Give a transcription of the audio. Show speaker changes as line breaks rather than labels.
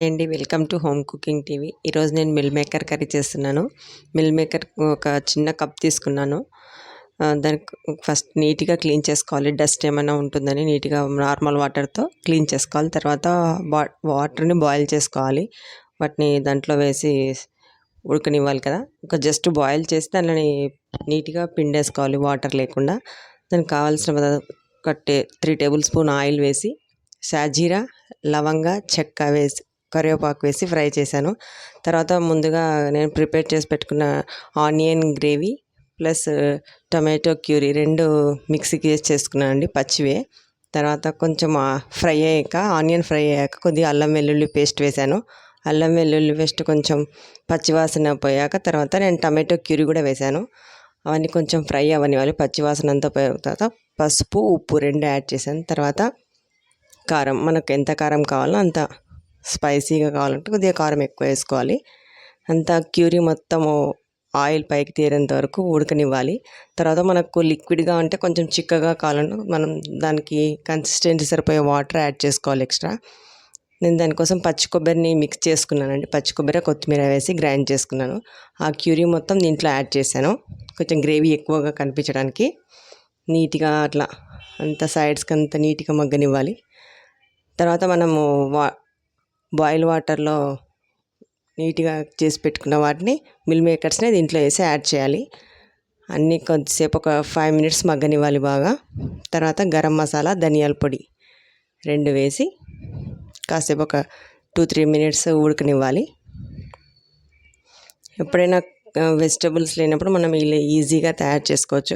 అండి welcome to home cooking TV. ఈరోజు నేను మిల్ మేకర్ కర్రీ చేస్తున్నాను. మిల్ మేకర్ ఒక చిన్న కప్ తీసుకున్నాను. దానికి ఫస్ట్ నీట్గా క్లీన్ చేసుకోవాలి. డస్ట్ ఏమైనా ఉంటుందని నీట్గా నార్మల్ వాటర్తో క్లీన్ చేసుకోవాలి. తర్వాత వాటర్ని బాయిల్ చేసుకోవాలి. వాటిని దాంట్లో వేసి ఉడకనివ్వాలి కదా. ఒక జస్ట్ బాయిల్ చేసి దానిని నీట్గా పిండేసుకోవాలి వాటర్ లేకుండా. దానికి కావాల్సిన ఒక 3 టేబుల్ స్పూన్ ఆయిల్ వేసి షాజీరా, లవంగ, చెక్క వేసి కరివేపాకు వేసి ఫ్రై చేశాను. తర్వాత ముందుగా నేను ప్రిపేర్ చేసి పెట్టుకున్న onion gravy plus tomato Curie 2 మిక్సీకి వేసి చేసుకున్నాను అండి, పచ్చివే. తర్వాత కొంచెం ఫ్రై అయ్యాక ఆనియన్ ఫ్రై అయ్యాక కొద్దిగా అల్లం వెల్లుల్లి పేస్ట్ వేశాను. అల్లం వెల్లుల్లి పేస్ట్ కొంచెం పచ్చివాసన పోయాక తర్వాత నేను టమాటో క్యూరీ కూడా వేశాను. అవన్నీ కొంచెం ఫ్రై అవ్వనివ్వాలి. పచ్చివాసన అంతా పోయిన తర్వాత పసుపు, ఉప్పు 2 యాడ్ చేశాను. తర్వాత కారం, మనకు ఎంత కారం కావాలో అంత, స్పైసీగా కావాలంటే కొద్దిగా కారం ఎక్కువ వేసుకోవాలి. అంతా క్యూరీ మొత్తము ఆయిల్ పైకి తేరేంత వరకు ఉడకనివ్వాలి. తర్వాత మనకు లిక్విడ్గా అంటే కొంచెం చిక్కగా కావాలంటే మనం దానికి కన్సిస్టెన్సీ సరిపోయే వాటర్ యాడ్ చేసుకోవాలి ఎక్స్ట్రా. నేను దానికోసం పచ్చి కొబ్బరిని మిక్స్ చేసుకున్నానండి. పచ్చి కొబ్బరి, కొత్తిమీర వేసి గ్రైండ్ చేసుకున్నాను. ఆ క్యూరీ మొత్తం దీంట్లో యాడ్ చేశాను, కొంచెం గ్రేవీ ఎక్కువగా కనిపించడానికి. నీట్గా అట్లా అంత సైడ్స్కి అంతా నీట్గా మగ్గనివ్వాలి. తర్వాత మనము బాయిల్ వాటర్లో నీట్గా చేసి పెట్టుకున్న వాటిని మిల్ మేకర్స్ని దీంట్లో వేసి యాడ్ చేయాలి. అన్నీ కొద్దిసేపు ఒక 5 మినిట్స్ మగ్గనివ్వాలి బాగా. తర్వాత గరం మసాలా, ధనియాల పొడి 2 వేసి కాసేపు ఒక 2-3 మినిట్స్ ఉడకనివ్వాలి. ఎప్పుడైనా వెజిటబుల్స్ లేనప్పుడు మనం ఇలా ఈజీగా తయారు చేసుకోవచ్చు.